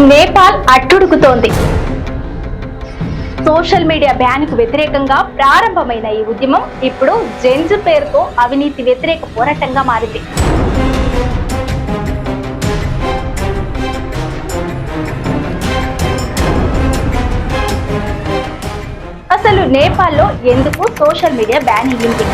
Nepal అట్టుడుకుతోంది. Social media ban కు వ్యతిరేకంగా ప్రారంభమైన ఈ ఉద్యమం ఇప్పుడు జెంజ్ పేరుతో అవినీతి వ్యతిరేక పోరాటంగా మారింది. అసలు నేపాల్లో ఎందుకు సోషల్ మీడియా బ్యాన్ అయ్యింది?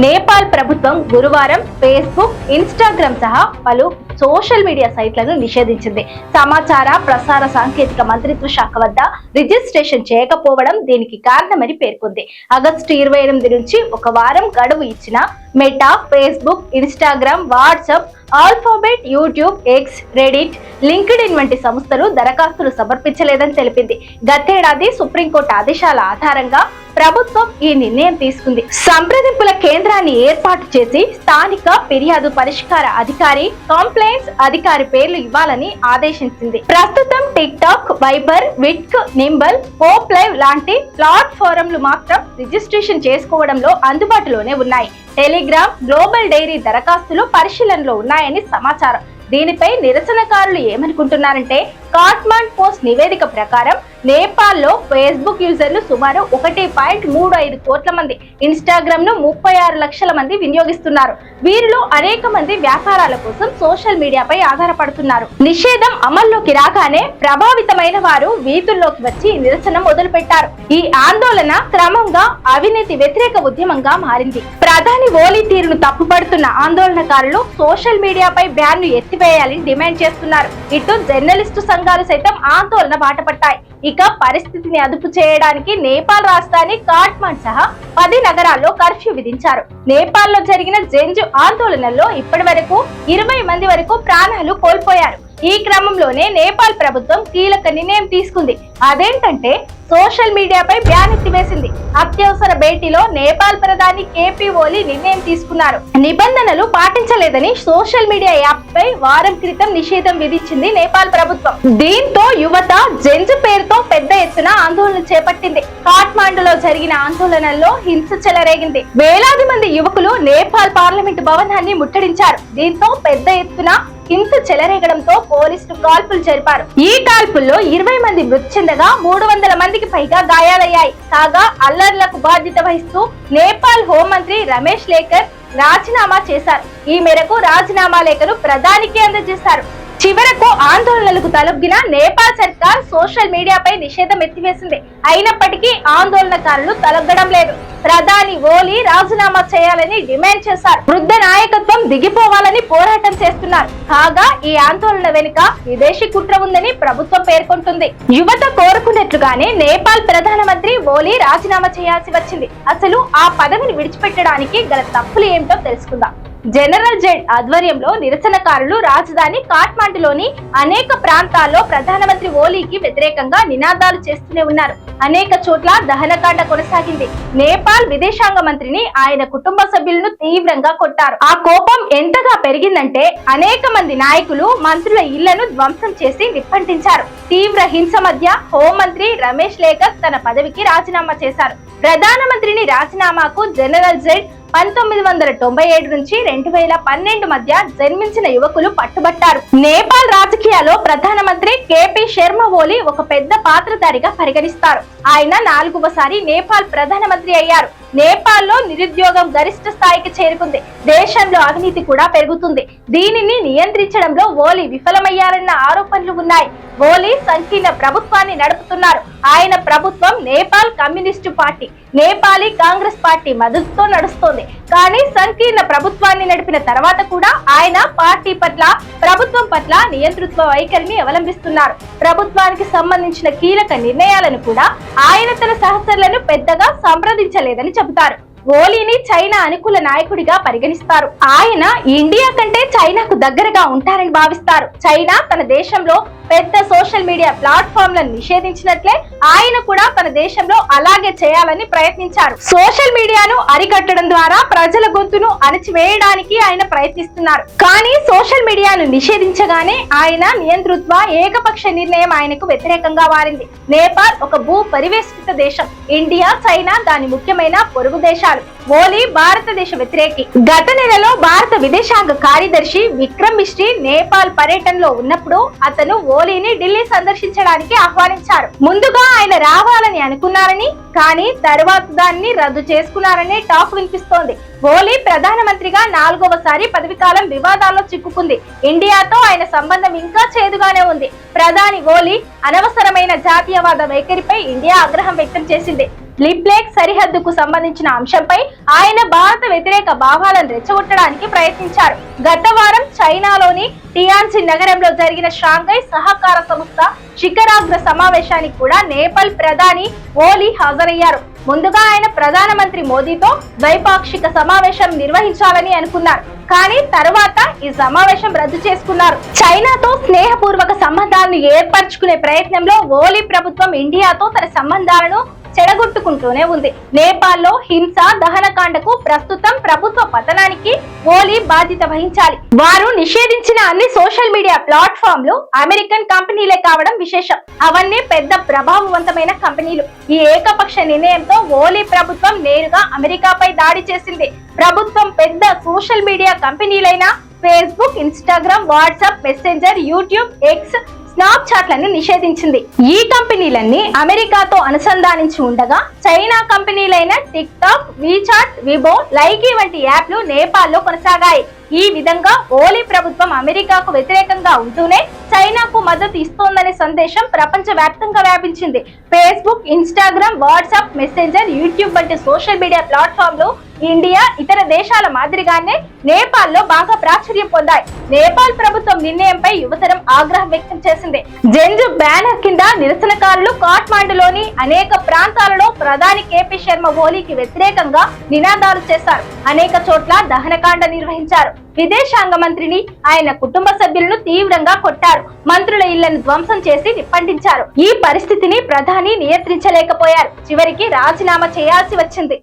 నేపాల్ ప్రభుత్వం గురువారం ఫేస్బుక్, ఇన్స్టాగ్రామ్ సహా పలు సోషల్ మీడియా సైట్లను నిషేధించింది. సమాచార ప్రసార సాంకేతిక మంత్రిత్వ శాఖ వద్ద రిజిస్ట్రేషన్ చేయకపోవడం దీనికి కారణమని పేర్కొంది. ఆగస్టు 28 నుంచి ఒక వారం గడువు ఇచ్చిన meta, Facebook, Instagram, WhatsApp, alphabet, YouTube, X, Reddit, LinkedIn వంటి సంస్థలు దరఖాస్తులు సమర్పించలేదని తెలిపింది. గతేడాది సుప్రీంకోర్టు ఆదేశాల ఆధారంగా ప్రభుత్వం ఈ నిర్ణయం తీసుకుంది. సంప్రదింపుల కేంద్రాన్ని ఏర్పాటు చేసి స్థానిక ఫిర్యాదు పరిష్కార అధికారి, కంప్లైంట్స్ అధికారి పేర్లు ఇవ్వాలని ఆదేశించింది. ప్రస్తుతం టిక్ టాక్, వైబర్, విట్క్, నింబల్, పోప్ లైవ్ లాంటి ప్లాట్ఫారంలు మాత్రం రిజిస్ట్రేషన్ చేసుకోవడంలో అందుబాటులోనే ఉన్నాయి. టెలిగ్రామ్, గ్లోబల్ డైరీ దరఖాస్తులు పరిశీలనలో ఉన్నాయని సమాచారం. దీనిపై నిరసనకారులు ఏమనుకుంటున్నారంటే, కాట్మాండ్ పోస్ట్ నివేదిక ప్రకారం నేపాల్లో ఫేస్బుక్ యూజర్లు సుమారు 1.35 కోట్ల మంది, ఇన్స్టాగ్రామ్ ను 36 లక్షల మంది వినియోగిస్తున్నారు. వీరిలో అనేక మంది వ్యాపారాల కోసం సోషల్ మీడియాపై ఆధారపడుతున్నారు. నిషేధం అమల్లోకి రాగానే ప్రభావితమైన వారు వీధుల్లోకి వచ్చి నిరసన మొదలు పెట్టారు. ఈ ఆందోళన క్రమంగా అవినీతి వ్యతిరేక ఉద్యమంగా మారింది. ప్రధాని ఓలీ తీరును తప్పుపడుతున్న ఆందోళనకారులు సోషల్ మీడియాపై బ్యాన్ ను ఎత్తివేయాలని డిమాండ్ చేస్తున్నారు. ఇటు జర్నలిస్టు సంఘాలు సైతం ఆందోళన బాటపట్టాయి. ఇక పరిస్థితిని అదుపు చేయడానికి నేపాల్ రాజధాని కాట్మాండ్ సహా 10 నగరాల్లో కర్ఫ్యూ విధించారు. నేపాల్లో జరిగిన జెంజ్ ఆందోళనల్లో ఇప్పటి వరకు 20 మంది వరకు ప్రాణాలు కోల్పోయారు. ఈ క్రమంలోనే నేపాల్ ప్రభుత్వం కీలక నిర్ణయం తీసుకుంది. అదేంటంటే సోషల్ మీడియాపై బ్యాన్ ఎత్తివేసింది. అత్యవసర భేటీలో నేపాల్ ప్రధాని కేపీ ఓలీ నిర్ణయం తీసుకున్నారు. నిబంధనలు పాటించలేదని సోషల్ మీడియా యాప్ పై వారం క్రితం నిషేధం విధించింది నేపాల్ ప్రభుత్వం. దీంతో యువత జెంజ్ పేరుతో పెద్ద ఎత్తున ఆందోళన చేపట్టింది. కాట్మాండులో జరిగిన ఆందోళనల్లో హింస చెలరేగింది. వేలాది మంది యువకులు నేపాల్ పార్లమెంటు భవనాన్ని ముట్టడించారు. దీంతో పెద్ద ఎత్తున హింస చెలరేగడంతో పోలీసులు కాల్పులు జరిపారు. ఈ కాల్పుల్లో 20 మంది మృతి చెందగా 300 మందికి పైగా గాయాలయ్యాయి. కాగా అల్లర్లకు బాధ్యత వహిస్తూ నేపాల్ హోంమంత్రి రమేష్ లేకర్ రాజీనామా చేశారు. ఈ మేరకు రాజీనామా లేఖను ప్రధానికి అందజేశారు. చివరకు ఆందోళనలకు తలొగ్గిన నేపాల్ సర్కార్ సోషల్ మీడియాపై నిషేధం ఎత్తివేసింది. అయినప్పటికీ ఆందోళనకారులు తలొగ్గడం లేదు. ప్రధాని ఓలీ రాజీనామా చేయాలని డిమాండ్ చేశారు. వృద్ధ నాయకత్వం దిగిపోవాలని పోరాటం చేస్తున్నారు. కాగా ఈ ఆందోళన వెనుక విదేశీ కుట్ర ఉందని ప్రభుత్వం పేర్కొంటుంది. యువత కోరుకున్నట్లుగానే నేపాల్ ప్రధానమంత్రి ఓలీ రాజీనామా చేయాల్సి వచ్చింది. అసలు ఆ పదవిని విడిచిపెట్టడానికి గల తప్పులు ఏమిటో తెలుసుకుందాం. జనరల్ జెడ్ ఆధ్వర్యంలో నిరసనకారులు రాజధాని కాట్మాండులోని అనేక ప్రాంతాల్లో ప్రధానమంత్రి ఓలీకి వ్యతిరేకంగా నినాదాలు చేస్తూనే ఉన్నారు. అనేక చోట్ల దహనకాండ కొనసాగింది. నేపాల్ విదేశాంగ మంత్రిని, ఆయన కుటుంబ సభ్యులను తీవ్రంగా కొట్టారు. ఆ కోపం ఎంతగా పెరిగిందంటే అనేక మంది నాయకులు, మంత్రుల ఇళ్లను ధ్వంసం చేసి నిప్పంటించారు. తీవ్ర హింస మధ్య హోంమంత్రి రమేష్ లేకర్ తన పదవికి రాజీనామా చేశారు. ప్రధానమంత్రిని రాజీనామాకు జనరల్ జెడ్ 1997 నుంచి 2012 మధ్య జన్మించిన యువకులు పట్టుబట్టారు. నేపాల్ రాజకీయాల్లో ప్రధానమంత్రి కేపీ శర్మ ఓలీ ఒక పెద్ద పాత్రధారిగా పరిగణిస్తారు. ఆయన 4వసారి నేపాల్ ప్రధానమంత్రి అయ్యారు. నేపాల్లో నిరుద్యోగం గరిష్ట స్థాయికి చేరుకుంది. దేశంలో అవినీతి కూడా పెరుగుతుంది. దీనిని నియంత్రించడంలో ఓలీ విఫలమయ్యారన్న ఆరోపణలు ఉన్నాయి. ఓలీ సంకీర్ణ ప్రభుత్వాన్ని నడుపుతున్నారు. ఆయన ప్రభుత్వం Nepal communist party, Nepali Congress party మద్దతుతో నడుస్తోంది. కానీ సంకీర్ణ ప్రభుత్వాన్ని నడిపిన తర్వాత కూడా ఆయన పార్టీ పట్ల, ప్రభుత్వం పట్ల నియంతృత్వ వైఖరిని అవలంబిస్తున్నారు. ప్రభుత్వానికి సంబంధించిన కీలక నిర్ణయాలను కూడా ఆయన తన సహచరులను పెద్దగా సంప్రదించలేదని చెబుతారు. ఓలీని చైనా అనుకూల నాయకుడిగా పరిగణిస్తారు. ఆయన ఇండియా కంటే చైనాకు దగ్గరగా ఉంటారని భావిస్తారు. చైనా తన దేశంలో పెద్ద సోషల్ మీడియా ప్లాట్ఫామ్లను నిషేధించినట్లే ఆయన కూడా తన దేశంలో అలాగే చేయాలని ప్రయత్నించారు. సోషల్ మీడియాను అరికట్టడం ద్వారా ప్రజల గొంతును అణచివేయడానికి ఆయన ప్రయత్నిస్తున్నారు. కానీ సోషల్ మీడియాను నిషేధించగానే ఆయన నియంతృత్వ ఏకపక్ష నిర్ణయం ఆయనకు వ్యతిరేకంగా మారింది. నేపాల్ ఒక భూ పరివేష్టిత దేశం. ఇండియా, చైనా దాని ముఖ్యమైన పొరుగు దేశాలు. వ్యాఖ్యానించారు. ఓలీ భారతదేశ వ్యతిరేకి. గత నెలలో భారత విదేశాంగ కార్యదర్శి విక్రమ్ మిశ్రీ నేపాల్ పర్యటనలో ఉన్నప్పుడు అతను ఓలీని ఢిల్లీ సందర్శించడానికి ఆహ్వానించారు. ముందుగా ఆయన రావాలని అనుకున్నారని, కానీ తర్వాత దాన్ని రద్దు చేసుకున్నారని టాక్ వినిపిస్తోంది. ఓలీ ప్రధానమంత్రిగా 4వసారి పదవీకాలం వివాదాల్లో చిక్కుకుంది. ఇండియాతో ఆయన సంబంధం ఇంకా చేదుగానే ఉంది. ప్రధాని ఓలీ అనవసరమైన జాతీయవాద వైఖరిపై ఇండియా ఆగ్రహం వ్యక్తం చేసింది. లిప్లేక్ సరిహద్దుకు సంబంధించిన అంశంపై ఆయన భారత వ్యతిరేక భావాలను రెచ్చగొట్టడానికి ప్రయత్నించారు. గత వారం చైనాలోని టియాన్జిన్ నగరంలో జరిగిన షాంఘై సహకార సంస్థ శిఖరాగ్ర సమావేశానికి కూడా నేపాల్ ప్రధాని ఓలీ హాజరయ్యారు. ముందుగా ఆయన ప్రధానమంత్రి మోదీతో ద్వైపాక్షిక సమావేశం నిర్వహించాలని అనుకున్నారు. కానీ తర్వాత ఈ సమావేశం రద్దు చేసుకున్నారు. చైనాతో స్నేహపూర్వక సంబంధాలను ఏర్పరచుకునే ప్రయత్నంలో ఓలీ ప్రభుత్వం ఇండియాతో తన సంబంధాలను చెడగొట్టుకుంటూనే ఉంది. నేపాల్లో హింస దహనకాండకు ప్రస్తుతం ప్రభుత్వ పతనానికి ఓలీ బాధ్యత వహించాలి. వారు నిషేధించిన అన్ని సోషల్ మీడియా ప్లాట్ఫామ్లు అమెరికన్ కంపెనీలే కావడం విశేషం. అవన్నీ పెద్ద ప్రభావవంతమైన కంపెనీలు. ఈ ఏకపక్ష నిర్ణయంతో ఓలీ ప్రభుత్వం నేరుగా అమెరికాపై దాడి చేసింది. ప్రభుత్వం పెద్ద సోషల్ మీడియా కంపెనీలైన Facebook, Instagram, WhatsApp, Messenger, YouTube, X, స్నాప్చాట్లను నిషేధించింది. ఈ కంపెనీలన్నీ అమెరికాతో అనుసంధానించి ఉండగా చైనా కంపెనీలైన TikTok, WeChat, Weibo, Likee వంటి యాప్లు నేపాల్లో కొనసాగాయి. ఈ విధంగా ఓలీ ప్రభుత్వం అమెరికాకు వ్యతిరేకంగా ఉంటూనే చైనాకు మద్దతు ఇస్తోందనే సందేశం ప్రపంచ వ్యాప్తంగా వ్యాపించింది. Facebook, Instagram, WhatsApp, Messenger, YouTube వంటి సోషల్ మీడియా ప్లాట్ఫామ్లు ఇండియా, ఇతర దేశాల మాదిరిగానే నేపాల్లో బాగా ప్రాచుర్యం పొందాయి. నేపాల్ ప్రభుత్వం నిర్ణయంపై యువతరం ఆగ్రహం వ్యక్తం చేసింది. జెంజు బ్యానర్ కింద నిరసనకారులు కాఠ్మాండులోని అనేక ప్రాంతాలలో ప్రధాని కేపీ శర్మ ఓలీకి వ్యతిరేకంగా నినాదాలు చేశారు. అనేక చోట్ల దహనకాండ నిర్వహించారు. విదేశాంగ మంత్రిని, ఆయన కుటుంబ సభ్యులను తీవ్రంగా కొట్టారు. మంత్రుల ఇళ్లను ధ్వంసం చేసి నిప్పంటించారు. ఈ పరిస్థితిని ప్రధాని నియంత్రించలేకపోయారు. చివరికి రాజీనామా చేయాల్సి వచ్చింది.